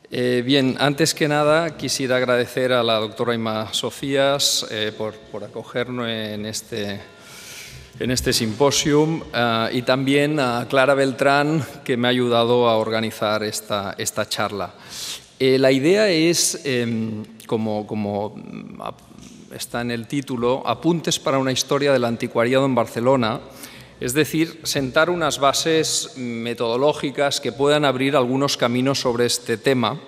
Bien, antes que nada quisiera agradecer a la doctora Imma Sofías por acogernos en este simposium y también a Clara Beltrán, que me ha ayudado a organizar esta charla. La idea es, como está en el título, Apuntes para una historia del anticuariado en Barcelona, es decir, sentar unas bases metodológicas que puedan abrir algunos caminos sobre este tema.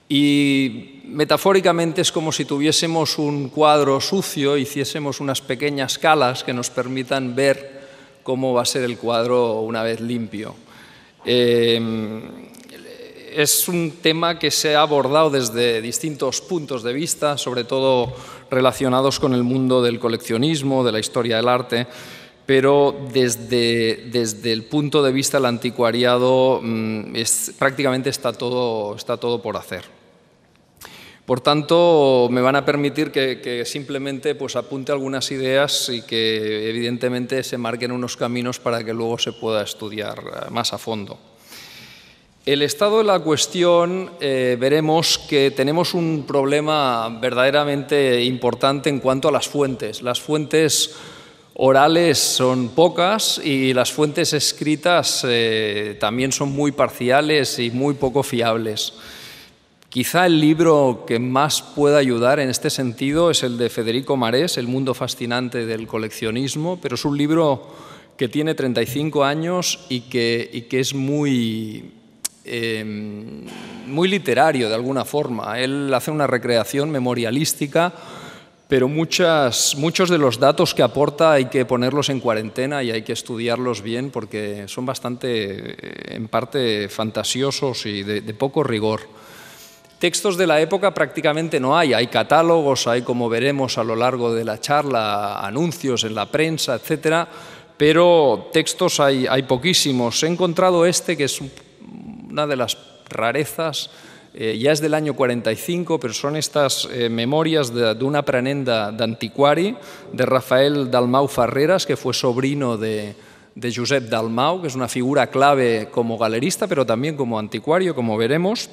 Y metafóricamente es como si tuviésemos un cuadro sucio, hiciésemos unas pequeñas calas que nos permitan ver cómo va a ser el cuadro una vez limpio. Es un tema que se ha abordado desde distintos puntos de vista, sobre todo relacionados con el mundo del coleccionismo, de la historia del arte, pero desde el punto de vista del anticuariado prácticamente está todo por hacer. Por tanto, me van a permitir que simplemente apunte algunas ideas y que evidentemente se marquen unos caminos para que luego se pueda estudiar más a fondo. El estado de la cuestión, veremos que tenemos un problema verdaderamente importante en cuanto a las fuentes. Las fuentes orales son pocas y las fuentes escritas también son muy parciales y muy poco fiables. Quizá el libro que más pueda ayudar en este sentido es el de Federico Marés, El mundo fascinante del coleccionismo, pero es un libro que tiene 35 años y que es muy literario de alguna forma. Él hace una recreación memorialística, pero muchos de los datos que aporta hay que ponerlos en cuarentena y hay que estudiarlos bien porque son bastante, en parte, fantasiosos y de poco rigor. Textos de la época prácticamente no hay catálogos, hay, como veremos a lo largo de la charla, anuncios en la prensa, etcétera, pero textos hay poquísimos. He encontrado este, que es una de las rarezas, ya es del año 45, pero son estas memorias de una aprenenda d'antiquari, de Rafael Dalmau Farreras, que fue sobrino de Josep Dalmau, que es una figura clave como galerista, pero también como anticuario, como veremos.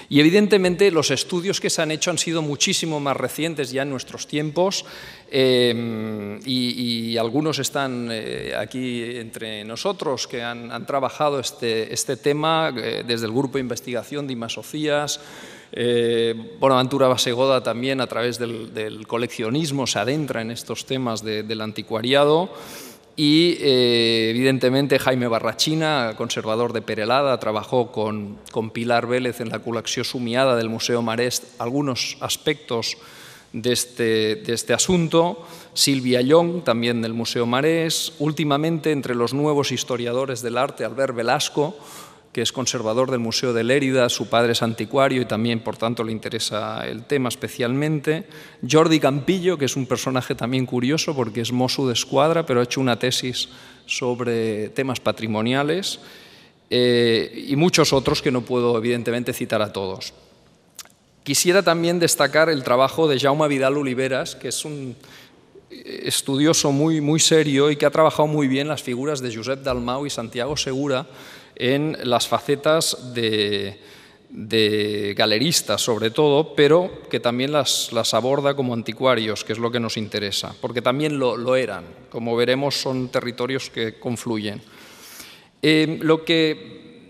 Y evidentemente los estudios que se han hecho han sido muchísimo más recientes ya en nuestros tiempos y algunos están aquí entre nosotros que han trabajado este tema desde el grupo de investigación de Imma Sofías. Bonaventura Basegoda también, a través del coleccionismo, se adentra en estos temas del anticuariado. Y, evidentemente, Jaime Barrachina, conservador de Perelada, trabajó con Pilar Vélez en la col·lecció somiada del Museu Marès algunos aspectos de este asunto. Silvia Llong, también del Museu Marès. Últimamente, entre los nuevos historiadores del arte, Albert Velasco, que es conservador del Museo de Lérida, su padre es anticuario y también, por tanto, le interesa el tema especialmente. Jordi Campillo, que es un personaje también curioso porque es Mosso d'Esquadra, pero ha hecho una tesis sobre temas patrimoniales y muchos otros que no puedo, evidentemente, citar a todos. Quisiera también destacar el trabajo de Jaume Vidal Oliveras, que es un estudioso muy serio y que ha trabajado muy bien las figuras de Josep Dalmau y Santiago Segura en las facetas de galeristas, sobre todo, pero que también las aborda como anticuarios, que es lo que nos interesa, porque también lo eran. Como veremos, son territorios que confluyen.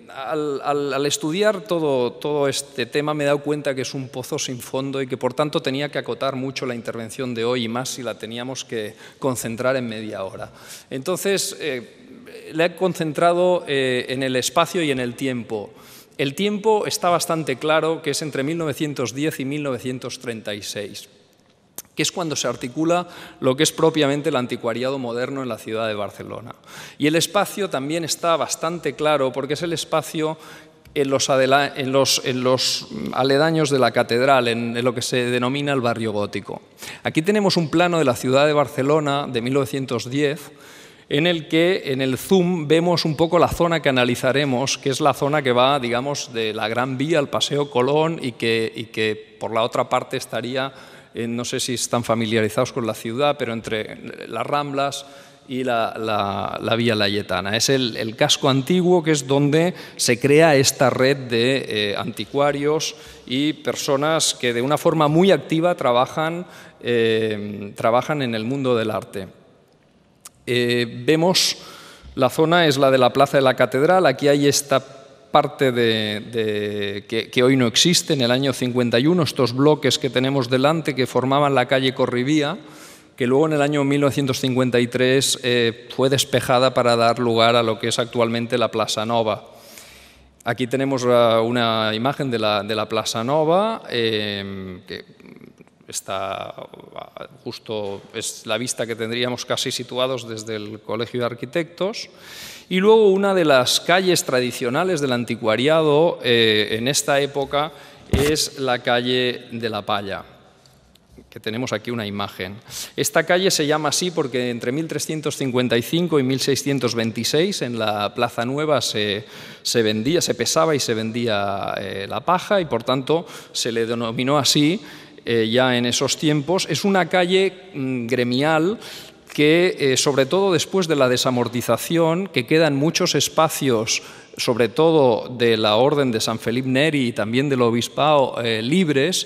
Al estudiar todo este tema me he dado cuenta que es un pozo sin fondo y que, por tanto, tenía que acotar mucho la intervención de hoy y más si la teníamos que concentrar en media hora. Entonces, la he concentrado en el espacio y en el tiempo. El tiempo está bastante claro, que es entre 1910 y 1936, que es cuando se articula lo que es propiamente el anticuariado moderno en la ciudad de Barcelona. Y el espacio también está bastante claro, porque es el espacio en los aledaños de la catedral, en lo que se denomina el barrio gótico. Aquí tenemos un plano de la ciudad de Barcelona de 1910, en el que en el zoom vemos un poco la zona que analizaremos, que es la zona que va, digamos, de la Gran Vía al Paseo Colón y que por la otra parte estaría, no sé si están familiarizados con la ciudad, pero entre las Ramblas y la Vía Layetana. Es el casco antiguo, que es donde se crea esta red de anticuarios y personas que de una forma muy activa trabajan en el mundo del arte. Vemos, la zona es la de la Plaza de la Catedral. Aquí hay esta parte que hoy no existe, en el año 51, estos bloques que tenemos delante que formaban la calle Corribía, que luego en el año 1953 fue despejada para dar lugar a lo que es actualmente la Plaça Nova. Aquí tenemos una imagen de la Plaça Nova, que está justo, es la vista que tendríamos casi situados desde el Colegio de Arquitectos. Y luego una de las calles tradicionales del anticuariado en esta época es la calle de la Palla, que tenemos aquí una imagen. Esta calle se llama así porque entre 1355 y 1626 en la Plaza Nueva se pesaba y se vendía la paja, y por tanto se le denominó así ya en esos tiempos. Es una calle gremial que, sobre todo después de la desamortización, que quedan muchos espacios, sobre todo de la Orden de San Felipe Neri y también del Obispado, libres,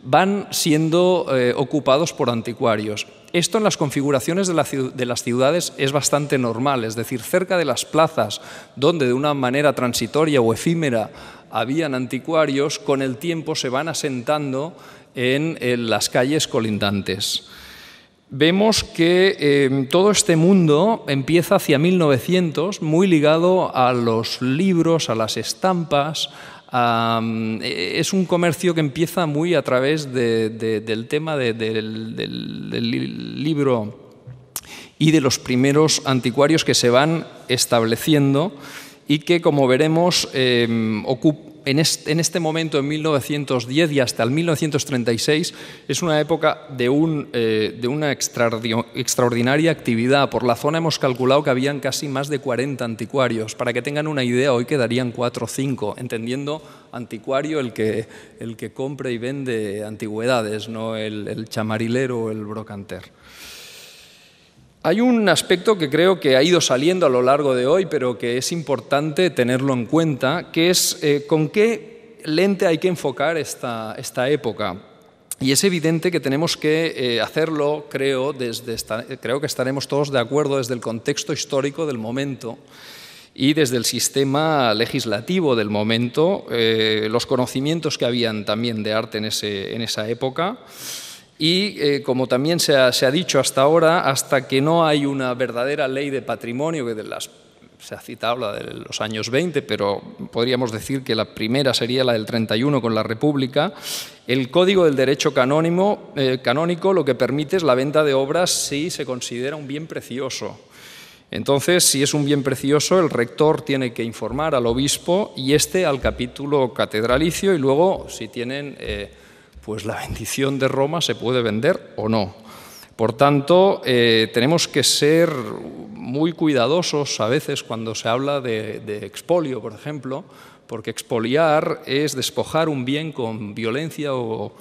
van siendo ocupados por anticuarios. Esto en las configuraciones de las ciudades es bastante normal, es decir, cerca de las plazas donde de una manera transitoria o efímera habían anticuarios, con el tiempo se van asentando en las calles colindantes. Vemos que todo este mundo empieza hacia 1900, muy ligado a los libros, a las estampas. Es un comercio que empieza muy a través del tema del libro y de los primeros anticuarios que se van estableciendo y que, como veremos, en este momento, en 1910 y hasta el 1936, es una época de una extraordinaria actividad. Por la zona hemos calculado que habían casi más de 40 anticuarios. Para que tengan una idea, hoy quedarían 4 o 5, entendiendo anticuario el que compra y vende antigüedades, no el chamarilero o el brocanter. Hay un aspecto que creo que ha ido saliendo a lo largo de hoy, pero que es importante tenerlo en cuenta, que es con qué lente hay que enfocar esta época. Y es evidente que tenemos que hacerlo, creo que estaremos todos de acuerdo, desde el contexto histórico del momento y desde el sistema legislativo del momento, los conocimientos que habían también de arte en esa época. Y como también se ha dicho hasta ahora, hasta que no hay una verdadera ley de patrimonio, que se ha citado la de los años 20, pero podríamos decir que la primera sería la del 31 con la República, el Código del Derecho Canónico lo que permite es la venta de obras si se considera un bien precioso. Entonces, si es un bien precioso, el rector tiene que informar al obispo y al capítulo catedralicio, y luego, si tienen pues la bendición de Roma, se puede vender o no. Por tanto, tenemos que ser muy cuidadosos a veces cuando se habla de expolio, por ejemplo, porque expoliar es despojar un bien con violencia o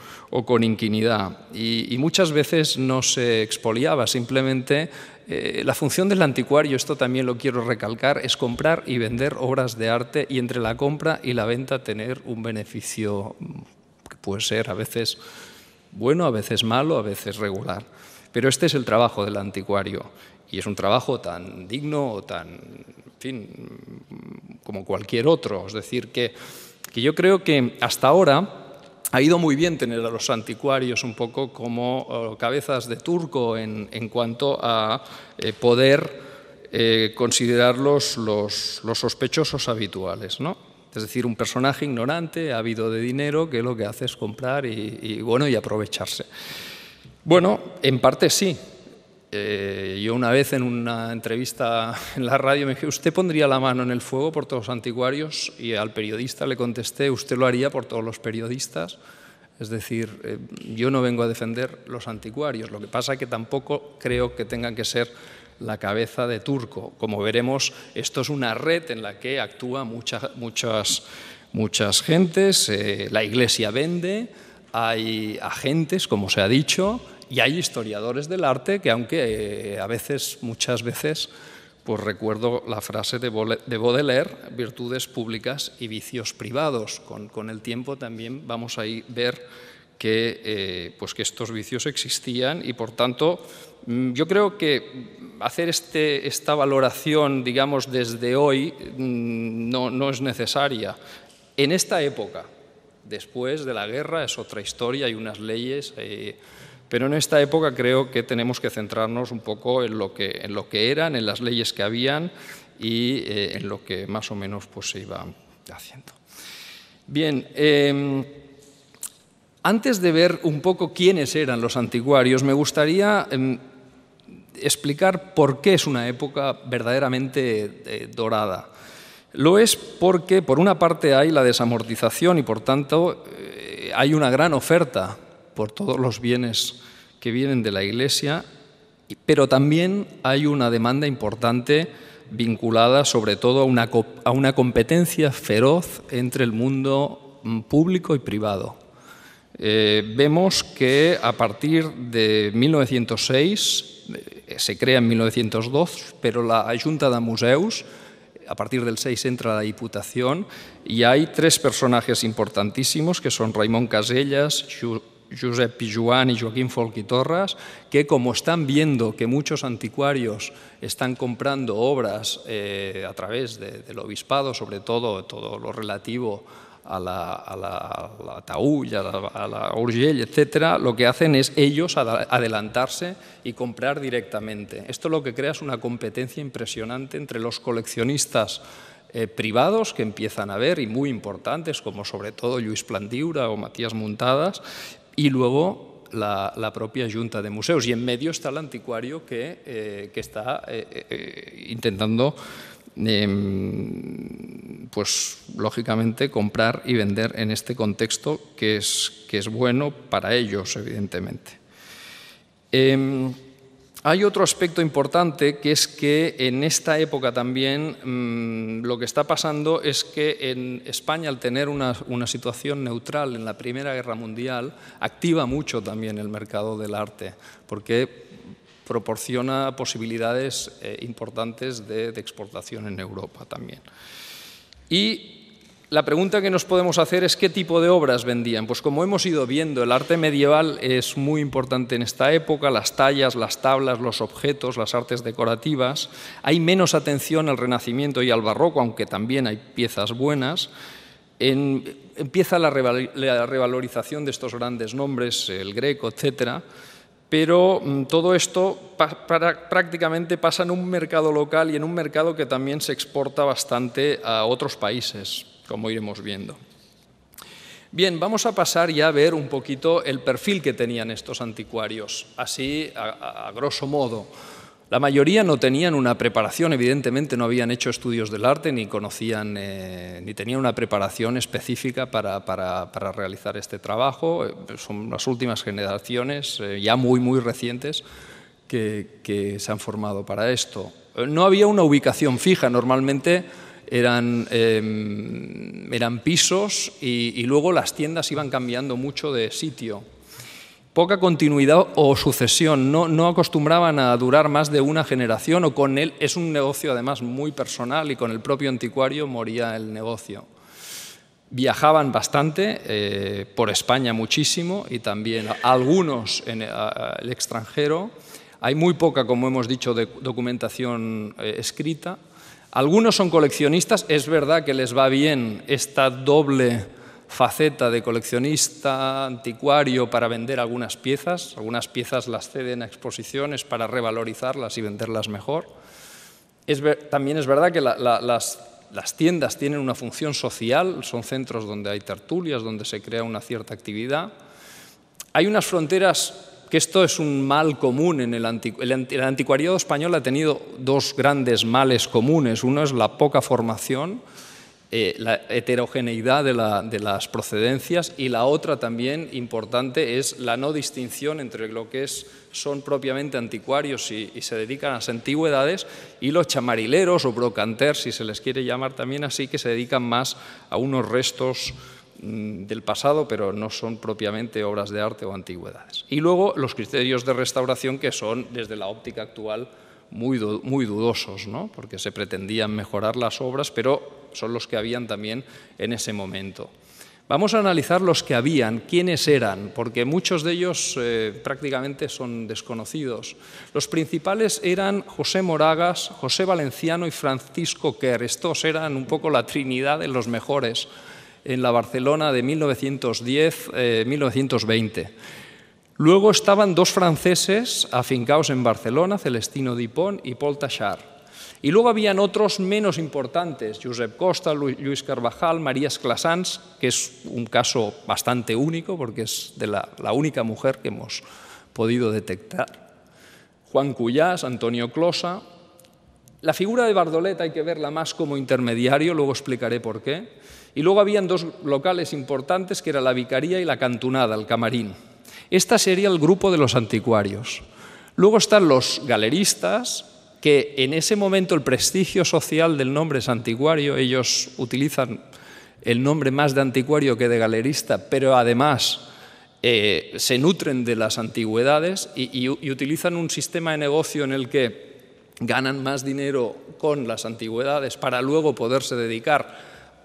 con inquinidad. Y muchas veces no se expoliaba, simplemente la función del anticuario, esto también lo quiero recalcar, es comprar y vender obras de arte, y entre la compra y la venta tener un beneficio que puede ser a veces bueno, a veces malo, a veces regular. Pero este es el trabajo del anticuario, y es un trabajo tan digno o tan, en fin, como cualquier otro. Es decir, que yo creo que hasta ahora ha ido muy bien tener a los anticuarios un poco como cabezas de turco en cuanto a poder considerarlos los sospechosos habituales, ¿no? Es decir, un personaje ignorante, ávido de dinero, que lo que hace es comprar y aprovecharse. Bueno, en parte sí. Yo una vez en una entrevista en la radio me dije, ¿usted pondría la mano en el fuego por todos los anticuarios? Y al periodista le contesté, ¿usted lo haría por todos los periodistas? Es decir, yo no vengo a defender los anticuarios, lo que pasa es que tampoco creo que tengan que ser la cabeza de turco. Como veremos, esto es una red en la que actúan muchas gentes, la Iglesia vende, hay agentes, como se ha dicho, Y hay historiadores del arte que, aunque muchas veces, pues recuerdo la frase de Baudelaire, virtudes públicas y vicios privados. Con el tiempo también vamos a ver que estos vicios existían y, por tanto, yo creo que hacer esta valoración, digamos, desde hoy no es necesaria. En esta época, después de la guerra, es otra historia, hay unas leyes, pero en esta época creo que tenemos que centrarnos un poco en lo que eran, en las leyes que habían y en lo que más o menos pues, se iba haciendo. Bien, antes de ver un poco quiénes eran los anticuarios, me gustaría explicar por qué es una época verdaderamente dorada. Lo es porque, por una parte, hay la desamortización y, por tanto, hay una gran oferta por todos los bienes que vienen de la Iglesia, pero también hay una demanda importante vinculada, sobre todo, a una competencia feroz entre el mundo público y privado. Vemos que a partir de 1906, se crea en 1902, pero la Junta de Museus, a partir del 6 entra la Diputación y hay tres personajes importantísimos que son Raimon Casellas, Josep Pijuan y Joaquín Folch i Torres, que como están viendo que muchos anticuarios están comprando obras a través del obispado, sobre todo lo relativo a la Taüll, a la Urgell, etc., lo que hacen es ellos adelantarse y comprar directamente. Esto lo que crea es una competencia impresionante entre los coleccionistas privados que empiezan a ver, y muy importantes, como sobre todo Lluís Plandiura o Matías Muntadas, y luego la propia Junta de Museus. Y en medio está el anticuario que está intentando pues lógicamente comprar y vender en este contexto que es bueno para ellos, evidentemente. Hay otro aspecto importante, que es que en esta época también lo que está pasando es que en España, al tener una situación neutral en la Primera Guerra Mundial, activa mucho también el mercado del arte, porque proporciona posibilidades importantes de exportación en Europa también. Y la pregunta que nos podemos hacer es ¿qué tipo de obras vendían? Pues como hemos ido viendo, el arte medieval es muy importante en esta época, las tallas, las tablas, los objetos, las artes decorativas. Hay menos atención al Renacimiento y al Barroco, aunque también hay piezas buenas. Empieza la revalorización de estos grandes nombres, el Greco, etcétera. Pero todo esto prácticamente pasa en un mercado local y en un mercado que también se exporta bastante a otros países, como iremos viendo. Bien, vamos a pasar ya a ver un poquito el perfil que tenían estos anticuarios, así a grosso modo. La mayoría no tenían una preparación, evidentemente no habían hecho estudios del arte ni conocían, ni tenían una preparación específica para realizar este trabajo. Son las últimas generaciones, ya muy recientes, que se han formado para esto. No había una ubicación fija, normalmente eran pisos y luego las tiendas iban cambiando mucho de sitio. Poca continuidad o sucesión, no acostumbraban a durar más de una generación, o con él es un negocio además muy personal y con el propio anticuario moría el negocio. Viajaban bastante, por España muchísimo y también algunos en el extranjero. Hay muy poca, como hemos dicho, de documentación escrita. Algunos son coleccionistas, es verdad que les va bien esta doble faceta de coleccionista, anticuario, para vender algunas piezas las ceden a exposiciones para revalorizarlas y venderlas mejor. También es verdad que las tiendas tienen una función social, son centros donde hay tertulias, donde se crea una cierta actividad. Hay unas fronteras, que esto es un mal común en el anticuariado español, ha tenido dos grandes males comunes. Uno es la poca formación, la heterogeneidad de las procedencias, y la otra también importante es la no distinción entre lo que son propiamente anticuarios y se dedican a las antigüedades, y los chamarileros o brocanters, si se les quiere llamar también así, que se dedican más a unos restos del pasado, pero no son propiamente obras de arte o antigüedades. Y luego los criterios de restauración, que son, desde la óptica actual, muy dudosos, ¿no? Porque se pretendían mejorar las obras, pero son los que habían también en ese momento. Vamos a analizar los que habían, quiénes eran, porque muchos de ellos prácticamente son desconocidos. Los principales eran José Moragas, José Valenciano y Francisco Quer. Estos eran un poco la trinidad de los mejores en la Barcelona de 1910-1920. Luego estaban dos franceses afincados en Barcelona, Celestino Dipont y Paul Tachard. Y luego habían otros menos importantes, Josep Costa, Lluís Carvajal, María Esclassans, que es un caso bastante único porque es de la única mujer que hemos podido detectar. Juan Cuyás, Antonio Closa. La figura de Bardolet hay que verla más como intermediario, luego explicaré por qué. Y luego habían dos locales importantes, que era la Vicaría y la Cantonada, el Camarín. Este sería el grupo de los anticuarios. Luego están los galeristas, que en ese momento el prestigio social del nombre es anticuario. Ellos utilizan el nombre más de anticuario que de galerista, pero además se nutren de las antigüedades y utilizan un sistema de negocio en el que ganan más dinero con las antigüedades para luego poderse dedicar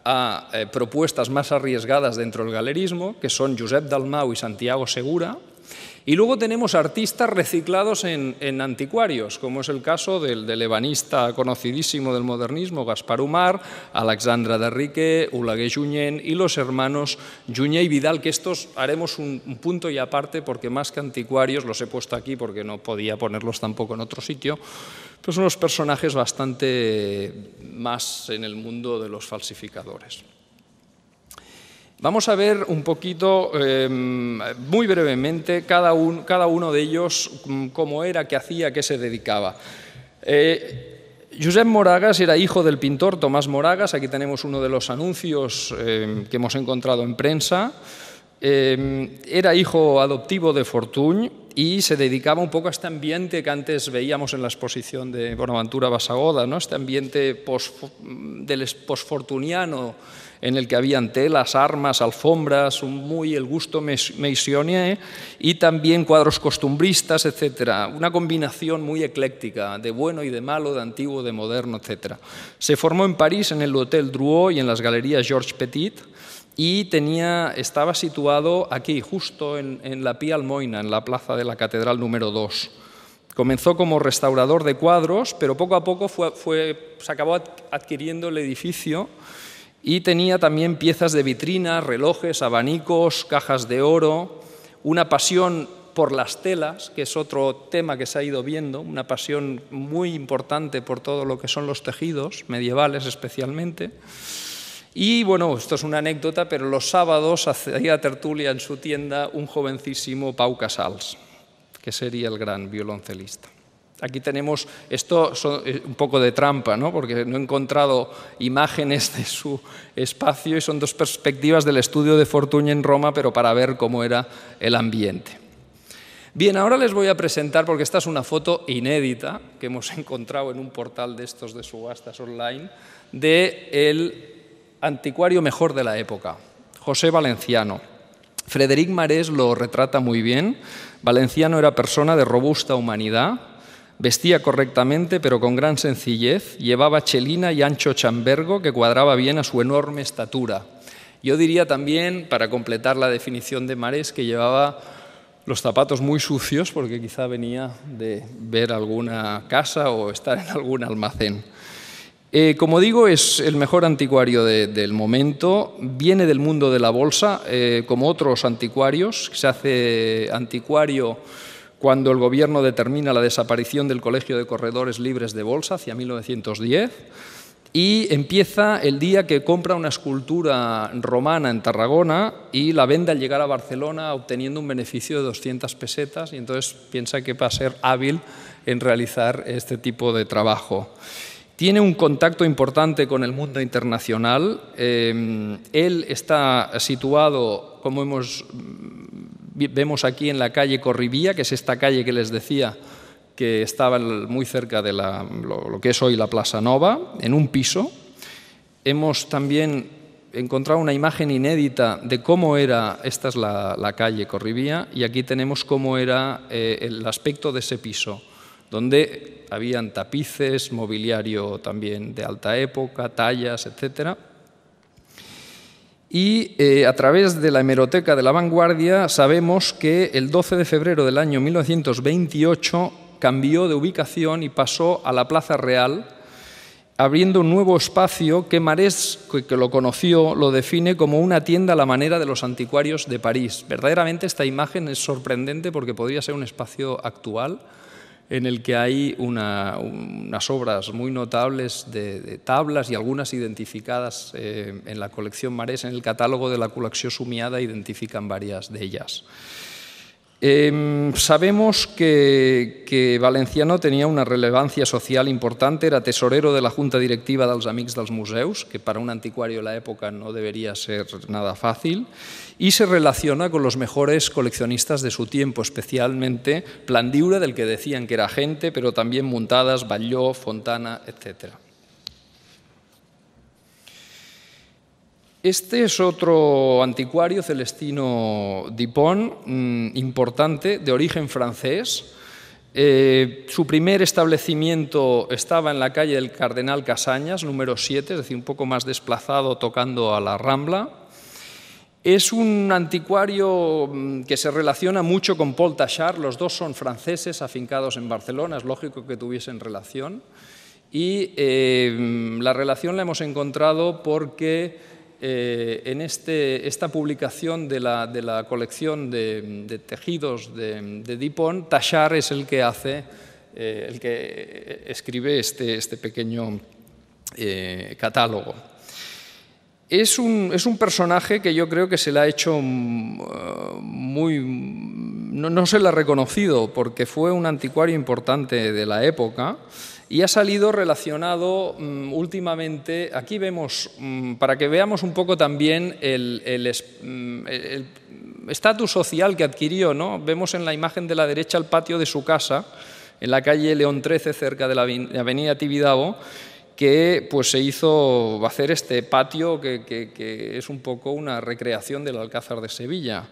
a propuestas más arriesgadas dentro del galerismo, que son Josep Dalmau y Santiago Segura. Y luego tenemos artistas reciclados en anticuarios, como es el caso del ebanista conocidísimo del modernismo, Gaspar Umar, Alexandre de Riquer, Oleguer Junyent y los hermanos Junyent y Vidal, que estos haremos un punto y aparte, porque más que anticuarios, los he puesto aquí porque no podía ponerlos tampoco en otro sitio, pero son unos personajes bastante más en el mundo de los falsificadores. Vamos a ver un poquito, muy brevemente, cada uno de ellos, cómo era, qué hacía, qué se dedicaba. Josep Moragas era hijo del pintor Tomás Moragas. Aquí tenemos uno de los anuncios que hemos encontrado en prensa. Era hijo adoptivo de Fortuny y se dedicaba un poco a este ambiente que antes veíamos en la exposición de Bonaventura Bassegoda, ¿no? Este ambiente postfortuniano, en el que habían telas, armas, alfombras, el gusto meissonier y también cuadros costumbristas, etc. Una combinación muy ecléctica, de bueno y de malo, de antiguo, de moderno, etc. Se formó en París, en el Hotel Drouot y en las galerías Georges Petit, y estaba situado aquí, justo en la Pia Almoina, en la plaza de la Catedral número 2. Comenzó como restaurador de cuadros, pero poco a poco se acabó adquiriendo el edificio y tenía también piezas de vitrina, relojes, abanicos, cajas de oro, una pasión por las telas, que es otro tema que se ha ido viendo, una pasión muy importante por todo lo que son los tejidos, medievales especialmente. Y bueno, esto es una anécdota, pero los sábados hacía tertulia en su tienda un jovencísimo Pau Casals, que sería el gran violoncelista. Aquí tenemos, esto un poco de trampa, ¿no? Porque no he encontrado imágenes de su espacio y son dos perspectivas del estudio de Fortuny en Roma, pero para ver cómo era el ambiente. Bien, ahora les voy a presentar, porque esta es una foto inédita que hemos encontrado en un portal de estos de subastas online, del anticuario mejor de la época, José Valenciano. Frédéric Marès lo retrata muy bien. Valenciano era persona de robusta humanidad, vestía correctamente pero con gran sencillez, llevaba chelina y ancho chambergo que cuadraba bien a su enorme estatura. Yo diría también, para completar la definición de Marès, que llevaba los zapatos muy sucios porque quizá venía de ver alguna casa o estar en algún almacén. Como digo, es el mejor anticuario del momento, viene del mundo de la bolsa, como otros anticuarios. Se hace anticuario cuando el gobierno determina la desaparición del Colegio de Corredores Libres de Bolsa, hacia 1910, y empieza el día que compra una escultura romana en Tarragona y la vende al llegar a Barcelona obteniendo un beneficio de 200 pesetas, y entonces piensa que va a ser hábil en realizar este tipo de trabajo. Tiene un contacto importante con el mundo internacional. Él está situado, como vemos aquí, en la calle Corribía, que es esta calle que les decía que estaba muy cerca de lo que es hoy la Plaça Nova, en un piso. Hemos también encontrado una imagen inédita de cómo era, esta es la calle Corribía, y aquí tenemos cómo era el aspecto de ese piso, donde habían tapices, mobiliario también de alta época, tallas, etc. Y a través de la hemeroteca de La Vanguardia sabemos que el 12 de febrero del año 1928 cambió de ubicación y pasó a la Plaza Real, abriendo un nuevo espacio que Marés, que lo conoció, lo define como una tienda a la manera de los anticuarios de París. Verdaderamente esta imagen es sorprendente porque podría ser un espacio actual en el que hay unas obras muy notables de tablas y algunas identificadas en la colección Marés. En el catálogo de la Col·lecció Somiada identifican varias de ellas. Sabemos que Valenciano tenía una relevancia social importante, era tesorero de la Junta Directiva dels Amics dels Museus, que para un anticuario de la época no debería ser nada fácil, y se relaciona con los mejores coleccionistas de su tiempo, especialmente Plandiura, del que decían que era agente, pero también Muntadas, Batlló, Fontana, etc. Este es otro anticuario, Celestino Dupont, importante, de origen francés. Su primer establecimiento estaba en la calle del Cardenal Casañas, número 7, es decir, un poco más desplazado, tocando a la Rambla. Es un anticuario que se relaciona mucho con Paul Tachard, los dos son franceses afincados en Barcelona, es lógico que tuviesen relación. Y la relación la hemos encontrado porque en esta publicación de la colección de tejidos de Dupont, Tachard es el que escribe este pequeño catálogo. Es un personaje que yo creo que se le ha hecho no se le ha reconocido porque fue un anticuario importante de la época. Y ha salido relacionado últimamente, aquí vemos, para que veamos un poco también el estatus social que adquirió, ¿no? Vemos en la imagen de la derecha el patio de su casa, en la calle León 13, cerca de la avenida Tibidabo, que pues, se hizo hacer este patio que es un poco una recreación del Alcázar de Sevilla.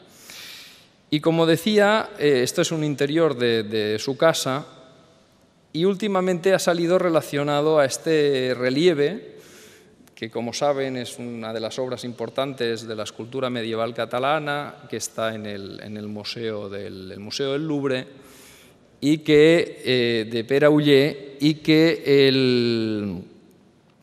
Y como decía, esto es un interior de su casa, y últimamente ha salido relacionado a este relieve, que como saben es una de las obras importantes de la escultura medieval catalana, que está en el Museo del Louvre, y que, de Pere Auger, y que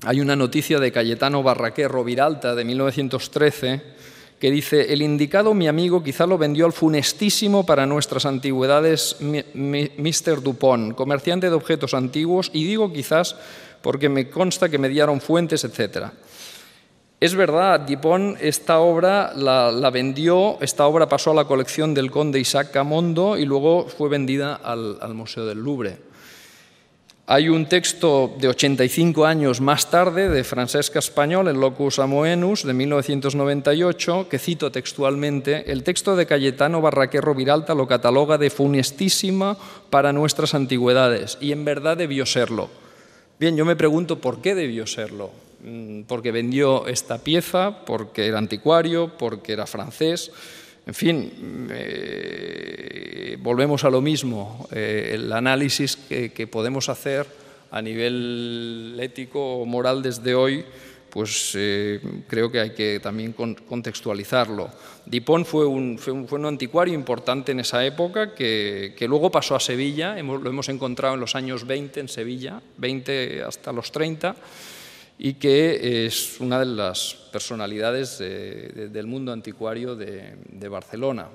hay una noticia de Cayetano Barraquer Roviralta de 1913, que dice: el indicado mi amigo quizá lo vendió al funestísimo para nuestras antigüedades Mr. Dupont, comerciante de objetos antiguos, y digo quizás porque me consta que me dieron fuentes, etc. Es verdad, Dupont esta obra la vendió, esta obra pasó a la colección del conde Isaac Camondo y luego fue vendida al Museo del Louvre. Hay un texto de 85 años más tarde de Francesca Español, el Locus Amoenus, de 1998, que cito textualmente: el texto de Cayetano Barraquer Roviralta lo cataloga de funestísima para nuestras antigüedades, y en verdad debió serlo. Bien, yo me pregunto por qué debió serlo. Porque vendió esta pieza, porque era anticuario, porque era francés. En fin, volvemos a lo mismo, el análisis que podemos hacer a nivel ético o moral desde hoy, pues creo que hay que también contextualizarlo. Dupont fue un anticuario importante en esa época que luego pasó a Sevilla, lo hemos encontrado en los años 20 en Sevilla, 20 hasta los 30, y que es una de las personalidades del mundo anticuario de Barcelona.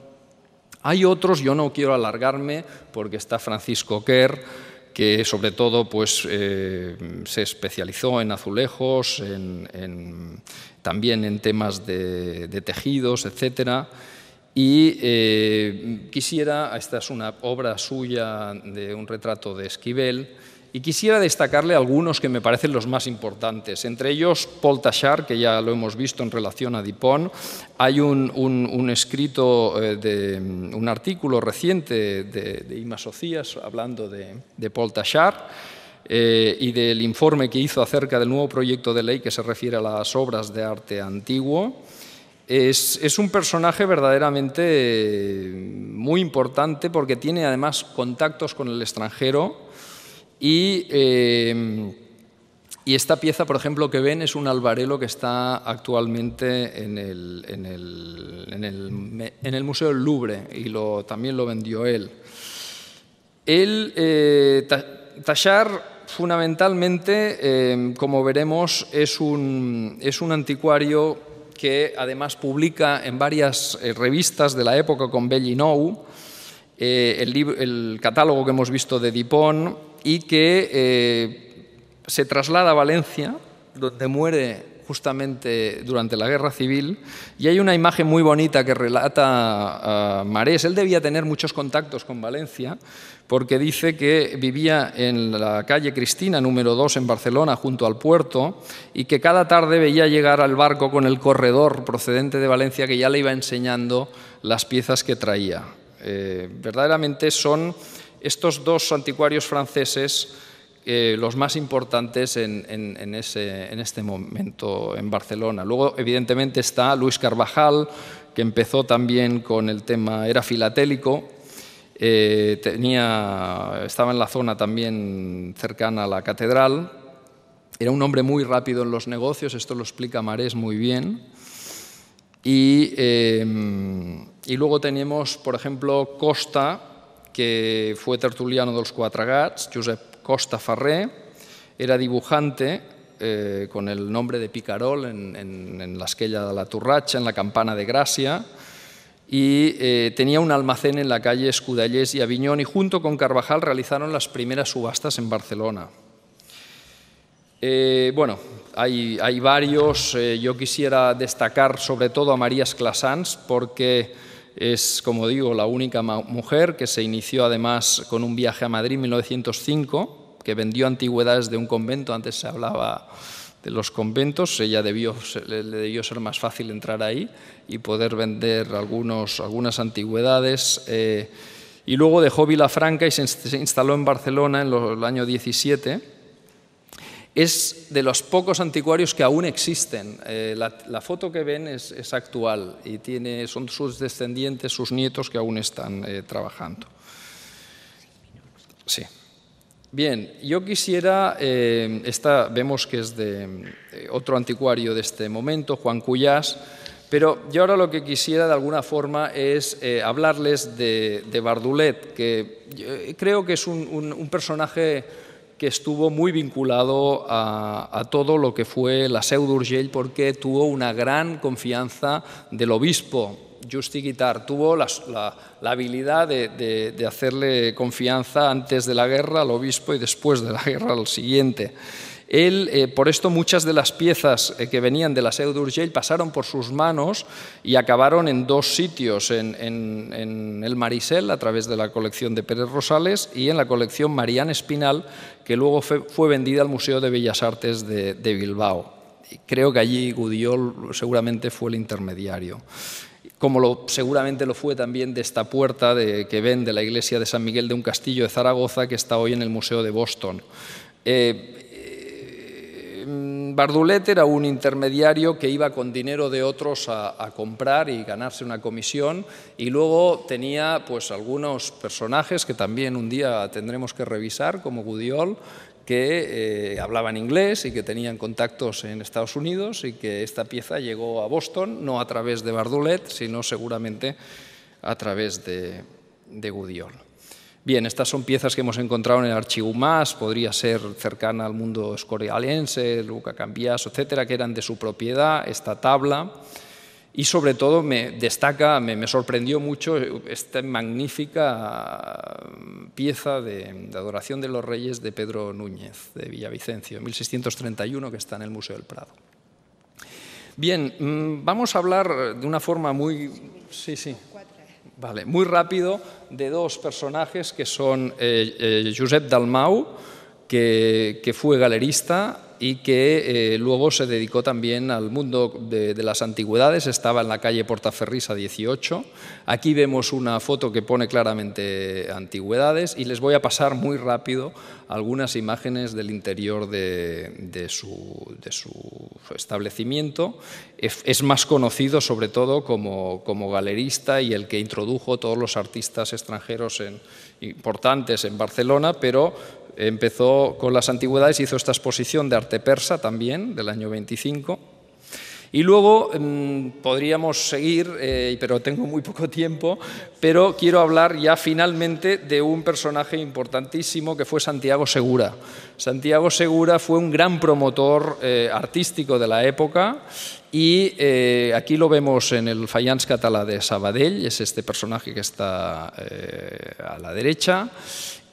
Hay otros, yo no quiero alargarme porque está Francisco Quer, que sobre todo pues, se especializó en azulejos, también en temas de tejidos, etc. Y quisiera, esta es una obra suya de un retrato de Esquivel, y quisiera destacarle algunos que me parecen los más importantes. Entre ellos, Paul Tachard, que ya lo hemos visto en relación a Dupont. Hay un escrito, un artículo reciente de Imma Socias hablando de Paul Tachard. y del informe que hizo acerca del nuevo proyecto de ley que se refiere a las obras de arte antiguo. Es un personaje verdaderamente muy importante porque tiene además contactos con el extranjero y esta pieza, por ejemplo, que ven es un albarelo que está actualmente en el Museo del Louvre y también lo vendió él. Tachard, fundamentalmente, como veremos, es un anticuario que además publica en varias revistas de la época con Bellinou, el catálogo que hemos visto de Dupont, y que se traslada a Valencia, donde muere justamente durante la Guerra Civil, y hay una imagen muy bonita que relata a Marés. Él debía tener muchos contactos con Valencia, porque dice que vivía en la calle Cristina, número 2, en Barcelona, junto al puerto, y que cada tarde veía llegar al barco con el corredor procedente de Valencia que ya le iba enseñando las piezas que traía. Verdaderamente son estos dos anticuarios franceses los más importantes en este momento en Barcelona. Luego, evidentemente, está Luis Carvajal, que empezó también con el tema, era filatélico, estaba en la zona también cercana a la catedral, era un hombre muy rápido en los negocios, esto lo explica Marés muy bien. Y luego tenemos, por ejemplo, Costa, que fue tertuliano dels Quatre Gats, Josep Costa Ferrer, era dibujante con el nombre de Picarol en la Esquella de la Torratxa, en la Campana de Gràcia, y tenía un almacén en la calle Escudellers y Aviñón, y junto con Carvajal realizaron las primeras subastas en Barcelona. Bueno, hay varios. Yo quisiera destacar sobre todo a María Esclassans, porque es, como digo, la única mujer que se inició además con un viaje a Madrid en 1905, que vendió antigüedades de un convento. Antes se hablaba de los conventos, le debió ser más fácil entrar ahí y poder vender algunas antigüedades. Y luego dejó Vilafranca y se instaló en Barcelona en el año 17. Es de los pocos anticuarios que aún existen. La foto que ven es actual y son sus descendientes, sus nietos, que aún están trabajando. Sí. Bien, yo quisiera, vemos que es de otro anticuario de este momento, Juan Cuyàs, pero yo ahora lo que quisiera de alguna forma es hablarles de Bardolet, que creo que es un personaje que estuvo muy vinculado a todo lo que fue la Seu d'Urgell, porque tuvo una gran confianza del obispo. Justi Guitart tuvo la habilidad de hacerle confianza antes de la guerra al obispo y después de la guerra al siguiente. Él, por esto, muchas de las piezas que venían de la Seu d'Urgell pasaron por sus manos y acabaron en dos sitios, en el Marisel, a través de la colección de Pérez Rosales, y en la colección Marián Espinal, que luego fue vendida al Museo de Bellas Artes de Bilbao. Y creo que allí Gudiol seguramente fue el intermediario, como seguramente lo fue también de esta puerta que ven de la iglesia de San Miguel de un Castillo de Zaragoza, que está hoy en el Museo de Boston. Bardolet era un intermediario que iba con dinero de otros a comprar y ganarse una comisión, y luego tenía pues algunos personajes que también un día tendremos que revisar, como Gudiol, que hablaban inglés y que tenían contactos en Estados Unidos, y que esta pieza llegó a Boston no a través de Bardolet, sino seguramente a través de Gudiol. Bien, estas son piezas que hemos encontrado en el Archiu Mas, podría ser cercana al mundo escorialense, Luca Cambiaso, etcétera, que eran de su propiedad, esta tabla. Y sobre todo me sorprendió mucho esta magnífica pieza de Adoración de los Reyes de Pedro Núñez, de Villavicencio, 1631, que está en el Museo del Prado. Bien, vamos a hablar de una forma muy... Vale, muy rápido, de dos personajes que son Josep Dalmau, que fue galerista, y que luego se dedicó también al mundo de las antigüedades. Estaba en la calle Portaferrisa 18. Aquí vemos una foto que pone claramente antigüedades y les voy a pasar muy rápido algunas imágenes del interior de su establecimiento. Es más conocido sobre todo como galerista y el que introdujo todos los artistas extranjeros importantes en Barcelona, pero empezó con las antigüedades, hizo esta exposición de arte persa también, del año 25. Y luego podríamos seguir, pero tengo muy poco tiempo, pero quiero hablar ya finalmente de un personaje importantísimo que fue Santiago Segura. Santiago Segura fue un gran promotor artístico de la época y aquí lo vemos en el Faians Català de Sabadell, es este personaje que está a la derecha.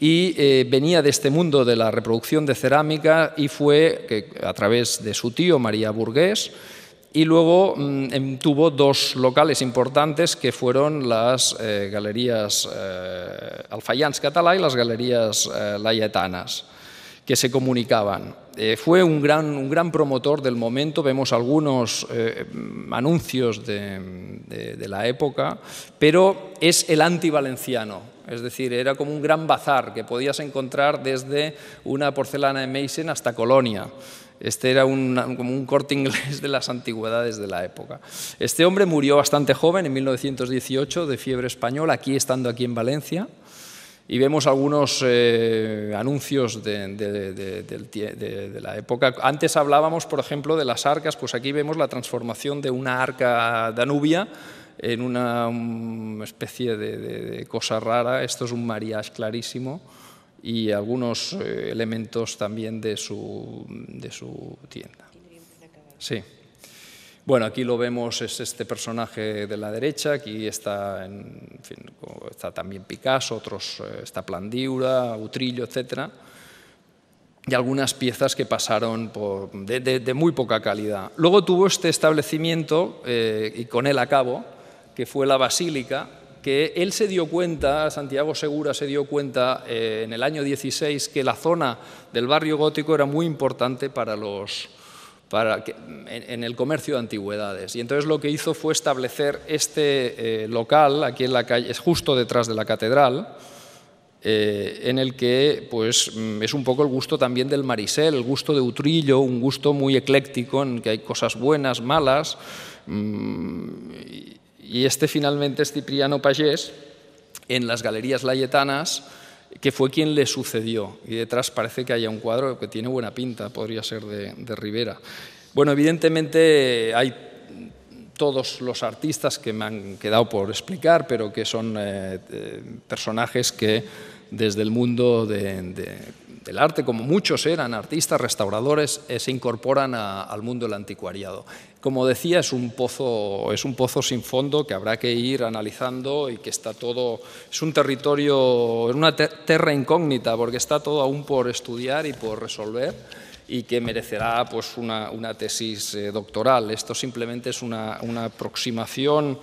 Y venía de este mundo de la reproducción de cerámica y fue a través de su tío, María Burgués, y luego tuvo dos locales importantes que fueron las galerías al Faians Català y las galerías laietanas, que se comunicaban. Fue un gran promotor del momento, vemos algunos anuncios de la época, pero es el antivalenciano. Es decir, era como un gran bazar que podías encontrar desde una porcelana de Meissen hasta Colonia. Este era como un Corte Inglés de las antigüedades de la época. Este hombre murió bastante joven, en 1918, de fiebre española, estando aquí en Valencia. Y vemos algunos anuncios de la época. Antes hablábamos, por ejemplo, de las arcas, pues aquí vemos la transformación de una arca danubia en una especie de cosa rara. Esto es un mariage clarísimo y algunos elementos también de su tienda. Sí. Bueno, aquí lo vemos, es este personaje de la derecha, aquí está, está también Picasso, otros está Plandiura, Utrillo, etc. Y algunas piezas que pasaron de muy poca calidad. Luego tuvo este establecimiento, y con él acabo, que fue la Basílica, que él se dio cuenta, Santiago Segura se dio cuenta en el año 16 que la zona del barrio gótico era muy importante en el comercio de antigüedades. Y entonces lo que hizo fue establecer este local, aquí en la calle, es justo detrás de la catedral, en el que pues, es un poco el gusto también del Marisel, el gusto de Utrillo, un gusto muy ecléctico en que hay cosas buenas, malas. Y finalmente es Cipriano Pagés, en las Galerías Laietanas, que fue quien le sucedió. Y detrás parece que haya un cuadro que tiene buena pinta, podría ser de Rivera. Bueno, evidentemente hay todos los artistas que me han quedado por explicar, pero que son personajes que desde el mundo del arte, como muchos eran artistas, restauradores, se incorporan al mundo del anticuariado. Como decía, es un pozo sin fondo que habrá que ir analizando y que está todo, es un territorio, es una terra incógnita porque está todo aún por estudiar y por resolver y que merecerá pues, una tesis doctoral. Esto simplemente es una aproximación,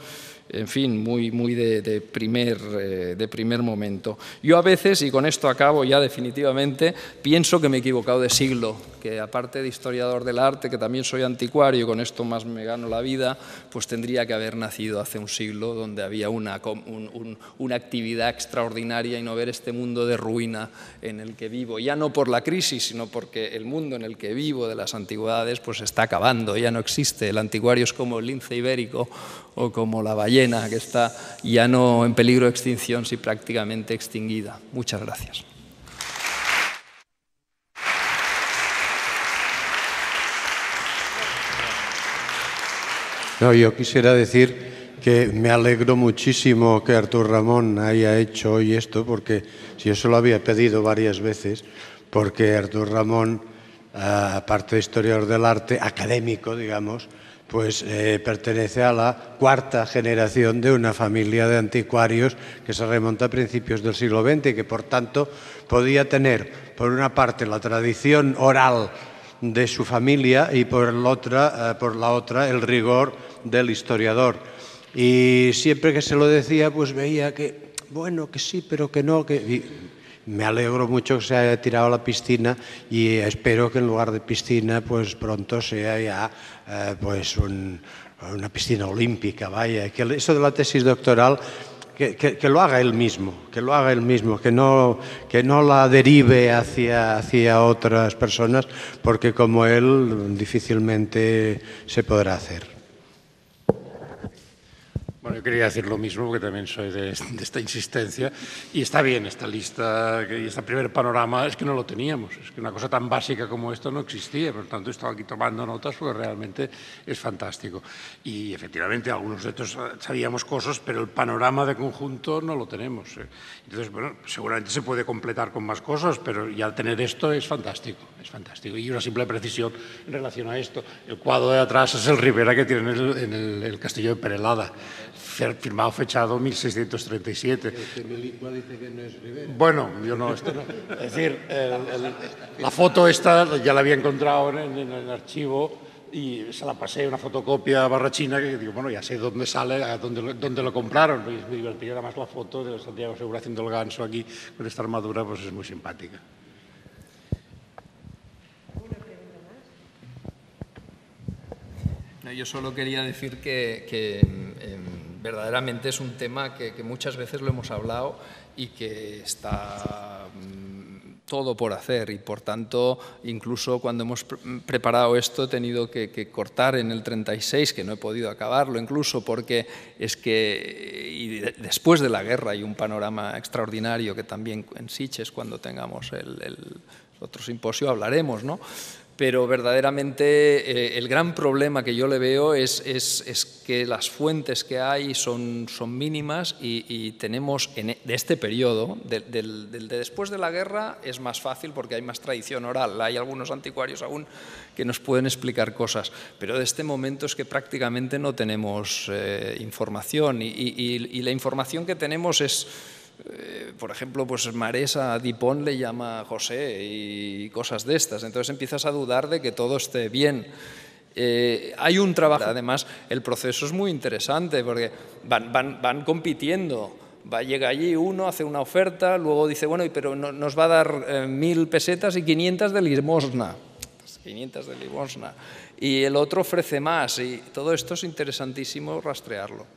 en fin, muy de primer momento. Yo a veces, y con esto acabo ya definitivamente, pienso que me he equivocado de siglo, que aparte de historiador del arte, que también soy anticuario y con esto más me gano la vida, pues tendría que haber nacido hace un siglo donde había una actividad extraordinaria y no ver este mundo de ruina en el que vivo, ya no por la crisis, sino porque el mundo en el que vivo de las antigüedades pues está acabando, ya no existe. El anticuario es como el lince ibérico o como la ballena, que está ya no en peligro de extinción, sino prácticamente extinguida. Muchas gracias. No, yo quisiera decir que me alegro muchísimo que Artur Ramón haya hecho hoy esto, porque si yo se lo había pedido varias veces, porque Artur Ramón, aparte de historiador del arte, académico, digamos, pues pertenece a la cuarta generación de una familia de anticuarios que se remonta a principios del siglo XX y que, por tanto, podía tener, por una parte, la tradición oral de su familia y por la otra el rigor del historiador. Y siempre que se lo decía, pues veía que, bueno, que sí, pero que no, me alegro mucho que se haya tirado a la piscina y espero que en lugar de piscina pues pronto sea ya pues una piscina olímpica, vaya, que eso de la tesis doctoral que lo haga él mismo, que no la derive hacia otras personas, porque como él difícilmente se podrá hacer. Bueno, yo quería decir lo mismo, porque también soy de esta insistencia, y está bien esta lista, y este primer panorama es que no lo teníamos, es que una cosa tan básica como esto no existía, por lo tanto he estado aquí tomando notas porque realmente es fantástico. Y efectivamente algunos de estos sabíamos cosas, pero el panorama de conjunto no lo tenemos. Entonces, bueno, seguramente se puede completar con más cosas, pero ya tener esto es fantástico, es fantástico. Y una simple precisión en relación a esto, el cuadro de atrás es el Rivera que tiene en el castillo de Perelada, firmado, fechado 1637. Milicua dice que no es Rivera. Bueno, yo no, esto no. Es decir, la foto esta ya la había encontrado en el archivo y se la pasé, una fotocopia barrachina, que digo, bueno, ya sé dónde sale, dónde lo compraron. Y es muy divertido, además la foto de Santiago Segura haciendo el ganso aquí con esta armadura, pues es muy simpática. Yo solo quería decir que verdaderamente es un tema que muchas veces lo hemos hablado y que está todo por hacer, y por tanto incluso cuando hemos preparado esto he tenido que cortar en el 36, que no he podido acabarlo incluso porque es que después de la guerra hay un panorama extraordinario que también en Sitges, cuando tengamos el otro simposio, hablaremos, ¿no? Pero verdaderamente el gran problema que yo le veo es que las fuentes que hay son mínimas y tenemos de este periodo, del de después de la guerra es más fácil porque hay más tradición oral, hay algunos anticuarios aún que nos pueden explicar cosas, pero de este momento es que prácticamente no tenemos información y la información que tenemos es... por ejemplo, pues Maresa a Dipón le llama José y cosas de estas. Entonces empiezas a dudar de que todo esté bien. Hay un trabajo, además el proceso es muy interesante porque van compitiendo. Llega allí uno, hace una oferta, luego dice, bueno, pero nos va a dar 1000 pesetas y 500 de limosna. 500 de limosna. Y el otro ofrece más y todo esto es interesantísimo rastrearlo.